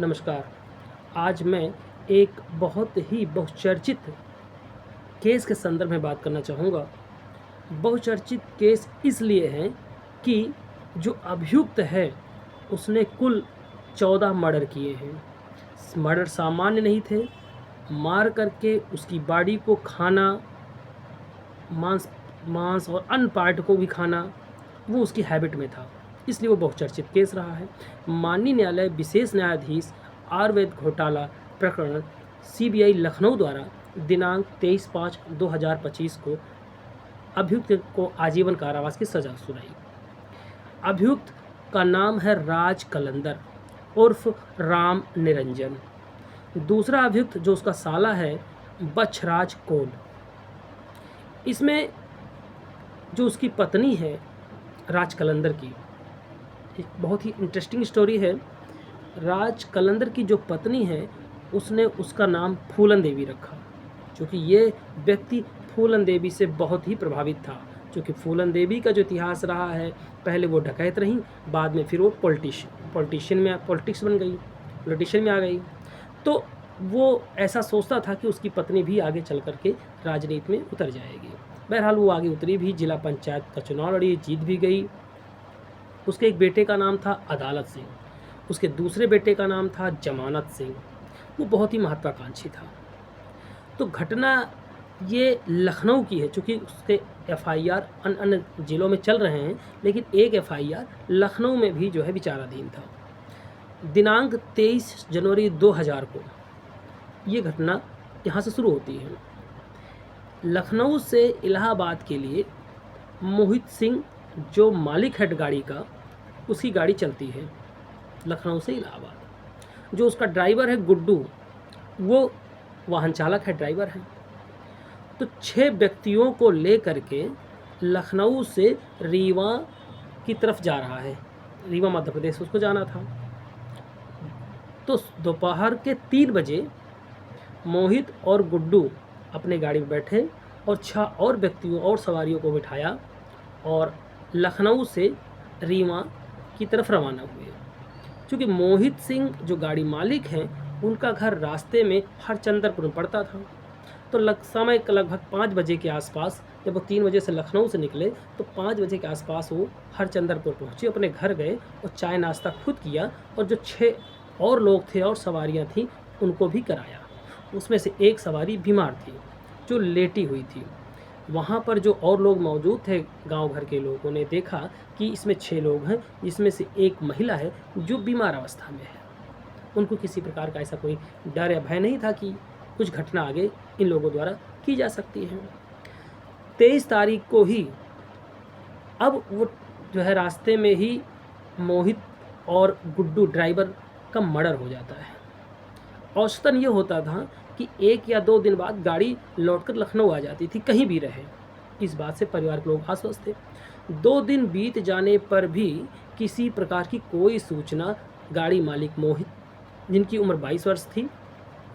नमस्कार। आज मैं एक बहुत ही बहुचर्चित केस के संदर्भ में बात करना चाहूँगा। बहुचर्चित केस इसलिए है कि जो अभियुक्त है उसने कुल 14 मर्डर किए हैं। मर्डर सामान्य नहीं थे। मार करके उसकी बॉडी को खाना, मांस मांस और अन्य पार्ट को भी खाना, वो उसकी हैबिट में था, इसलिए वो बहुचर्चित केस रहा है। माननीय न्यायालय विशेष न्यायाधीश आयुर्वेद घोटाला प्रकरण सीबीआई लखनऊ द्वारा दिनांक 23/5/2025 को अभियुक्त को आजीवन कारावास की सजा सुनाई। अभियुक्त का नाम है राज कलंदर उर्फ राम निरंजन। दूसरा अभियुक्त जो उसका साला है बछराज कोल। इसमें जो उसकी पत्नी है राज कलंदर की, एक बहुत ही इंटरेस्टिंग स्टोरी है। राज कलंदर की जो पत्नी है उसने उसका नाम फूलन देवी रखा, क्योंकि ये व्यक्ति फूलन देवी से बहुत ही प्रभावित था। क्योंकि फूलन देवी का जो इतिहास रहा है, पहले वो डकैत रहीं, बाद में फिर वो पॉलिटिशियन में आ गई। तो वो ऐसा सोचता था कि उसकी पत्नी भी आगे चल कर के राजनीति में उतर जाएगी। बहरहाल वो आगे उतरी भी, जिला पंचायत का चुनाव लड़ी, जीत भी गई। उसके एक बेटे का नाम था अदालत सिंह, उसके दूसरे बेटे का नाम था जमानत सिंह। वो बहुत ही महत्वाकांक्षी था। तो घटना ये लखनऊ की है, चूँकि उसके एफआईआर अन्य जिलों में चल रहे हैं, लेकिन एक एफआईआर लखनऊ में भी जो है विचाराधीन था। दिनांक 23 जनवरी 2000 को ये घटना यहाँ से शुरू होती है। लखनऊ से इलाहाबाद के लिए मोहित सिंह जो मालिक है गाड़ी का, उसकी गाड़ी चलती है लखनऊ से इलाहाबाद। जो उसका ड्राइवर है गुड्डू, वो वाहन चालक है, ड्राइवर है। तो 6 व्यक्तियों को ले करके लखनऊ से रीवा की तरफ जा रहा है। रीवा मध्य प्रदेश उसको जाना था। तो दोपहर के 3 बजे मोहित और गुड्डू अपने गाड़ी में बैठे और 6 और व्यक्तियों और सवारियों को बिठाया और लखनऊ से रीवा की तरफ रवाना हुए। क्योंकि मोहित सिंह जो गाड़ी मालिक हैं, उनका घर रास्ते में हरचंदरपुर में पड़ता था। तो समय लगभग 5 बजे के आसपास, जब वो 3 बजे से लखनऊ से निकले, तो 5 बजे के आसपास वो हरचंदरपुर पहुँचे, अपने घर गए और चाय नाश्ता खुद किया और जो 6 और लोग थे और सवारियाँ थीं उनको भी कराया। उसमें से एक सवारी बीमार थी जो लेटी हुई थी। वहाँ पर जो और लोग मौजूद थे, गांव भर के लोगों ने देखा कि इसमें 6 लोग हैं, जिसमें से एक महिला है जो बीमार अवस्था में है। उनको किसी प्रकार का ऐसा कोई डर या भय नहीं था कि कुछ घटना आगे इन लोगों द्वारा की जा सकती है। 23 तारीख को ही अब वो जो है रास्ते में ही मोहित और गुड्डू ड्राइवर का मर्डर हो जाता है। औसतन ये होता था कि 1 या 2 दिन बाद गाड़ी लौटकर लखनऊ आ जाती थी, कहीं भी रहे। इस बात से परिवार के लोग आश्वस्त थे। 2 दिन बीत जाने पर भी किसी प्रकार की कोई सूचना गाड़ी मालिक मोहित, जिनकी उम्र 22 वर्ष थी,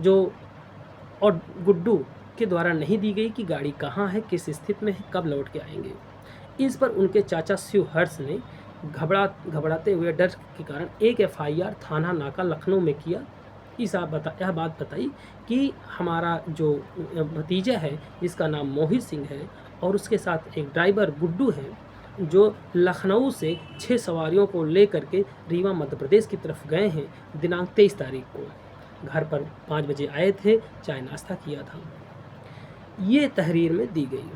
जो और गुड्डू के द्वारा नहीं दी गई कि गाड़ी कहाँ है, किस स्थिति में है, कब लौट के आएंगे। इस पर उनके चाचा शिवहर्ष ने घबराते हुए डर के कारण एक एफआईआर थाना नाका लखनऊ में किया। यह बात बताई कि हमारा जो भतीजा है जिसका नाम मोहित सिंह है और उसके साथ एक ड्राइवर गुड्डू है, जो लखनऊ से 6 सवारियों को ले करके रीवा मध्य प्रदेश की तरफ गए हैं। दिनांक 23 तारीख को घर पर 5 बजे आए थे, चाय नाश्ता किया था। ये तहरीर में दी गई।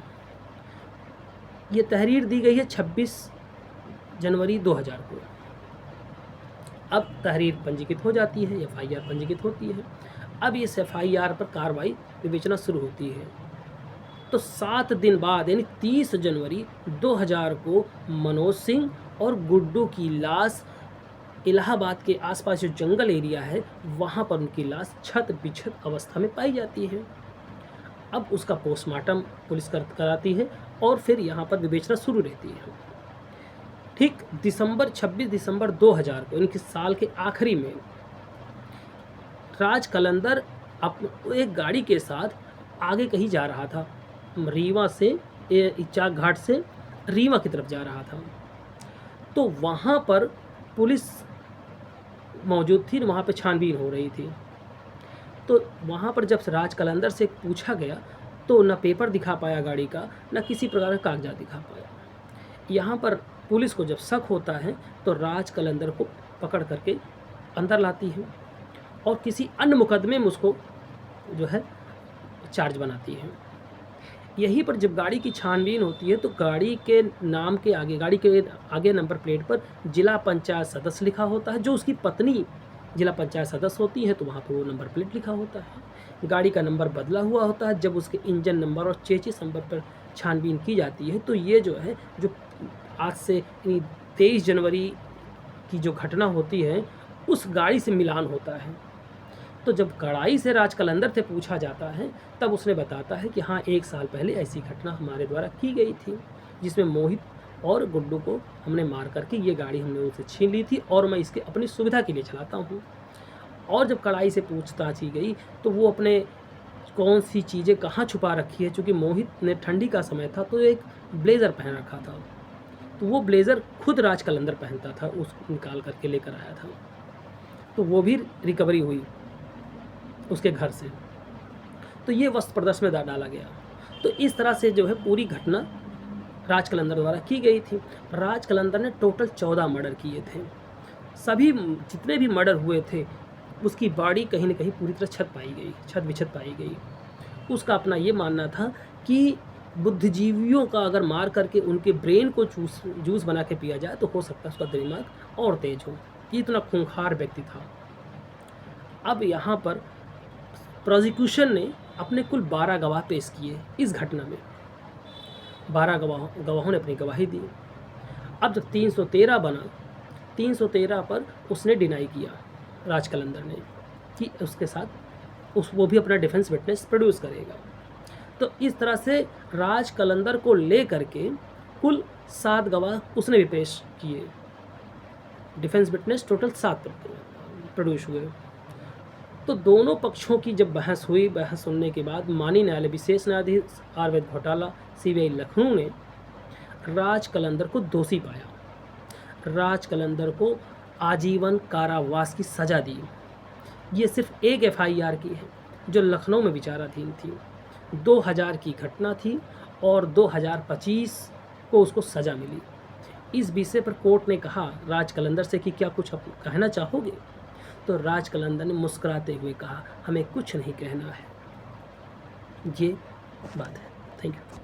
ये तहरीर दी गई है 26 जनवरी 2000 को। अब तहरीर पंजीकृत हो जाती है, एफआईआर पंजीकृत होती है। अब इस एफआईआर पर कार्रवाई विवेचना शुरू होती है। तो 7 दिन बाद यानी 30 जनवरी 2000 को मनोज सिंह और गुड्डू की लाश इलाहाबाद के आसपास जो जंगल एरिया है, वहाँ पर उनकी लाश छत बिछत अवस्था में पाई जाती है। अब उसका पोस्टमार्टम पुलिस कराती है और फिर यहाँ पर विवेचना शुरू रहती है। ठीक 26 दिसंबर 2000 को, इनके साल के आखिरी में, राज कलंदर एक गाड़ी के साथ आगे कहीं जा रहा था। रीवा से इचाक घाट से रीवा की तरफ जा रहा था। तो वहाँ पर पुलिस मौजूद थी, वहाँ पे छानबीन हो रही थी। तो वहाँ पर जब राज कलंदर से पूछा गया तो न पेपर दिखा पाया गाड़ी का, न किसी प्रकार का कागजात दिखा पाया। यहाँ पर पुलिस को जब शक होता है तो राज कलंदर को पकड़ करके अंदर लाती है और किसी अन्य मुकदमे में उसको जो है चार्ज बनाती है। यहीं पर जब गाड़ी की छानबीन होती है तो गाड़ी के नाम के आगे, गाड़ी के आगे नंबर प्लेट पर जिला पंचायत सदस्य लिखा होता है। जो उसकी पत्नी जिला पंचायत सदस्य होती है तो वहाँ पर वो नंबर प्लेट लिखा होता है। गाड़ी का नंबर बदला हुआ होता है। जब उसके इंजन नंबर और चेचिस नंबर पर छानबीन की जाती है तो ये जो है, जो आज से 23 जनवरी की जो घटना होती है उस गाड़ी से मिलान होता है। तो जब कड़ाई से राज कलंदर से पूछा जाता है तब उसने बताता है कि हाँ, 1 साल पहले ऐसी घटना हमारे द्वारा की गई थी, जिसमें मोहित और गुड्डू को हमने मार करके ये गाड़ी हमने उनसे छीन ली थी और मैं इसके अपनी सुविधा के लिए चलाता हूँ। और जब कड़ाई से पूछताछ की गई तो वो अपने कौन सी चीज़ें कहाँ छुपा रखी है, चूँकि मोहित ने ठंडी का समय था तो एक ब्लेज़र पहन रखा था, तो वो ब्लेज़र खुद राज कलंदर पहनता था, उसको निकाल करके लेकर आया था। तो वो भी रिकवरी हुई उसके घर से। तो ये वस्त्र प्रदर्शन में डाला गया। तो इस तरह से जो है पूरी घटना राज कलंदर द्वारा की गई थी। राज कलंदर ने टोटल 14 मर्डर किए थे। सभी जितने भी मर्डर हुए थे उसकी बॉडी कहीं न कहीं पूरी तरह छत विक्षत पाई गई। उसका अपना ये मानना था कि बुद्धिजीवियों का अगर मार करके उनके ब्रेन को जूस बना के पिया जाए तो हो सकता है उसका दिमाग और तेज हो। ये इतना खूंखार व्यक्ति था। अब यहाँ पर प्रोसिक्यूशन ने अपने कुल 12 गवाह पेश किए इस घटना में। 12 गवाहों ने अपनी गवाही दी। अब जब 313 बना, 313 पर उसने डिनाई किया राज कलंदर ने कि उसके साथ वो भी अपना डिफेंस विटनेस प्रोड्यूस करेगा। तो इस तरह से राज कलंदर को ले करके कुल 7 गवाह उसने भी पेश किए। डिफेंस विटनेस टोटल 7 प्रोड्यूस हुए। तो दोनों पक्षों की जब बहस हुई, बहस सुनने के बाद माननीय न्यायालय विशेष न्यायाधीश आर घोटाला CBI लखनऊ ने राज कलंदर को दोषी पाया। राज कलंदर को आजीवन कारावास की सज़ा दी। ये सिर्फ एक FIR की है जो लखनऊ में विचाराधीन थी। 2000 की घटना थी और 2025 को उसको सज़ा मिली। इस विषय पर कोर्ट ने कहा राज कलंदर से कि क्या कुछ कहना चाहोगे? तो राज कलंदर ने मुस्कुराते हुए कहा, हमें कुछ नहीं कहना है। ये बात है। Thank you.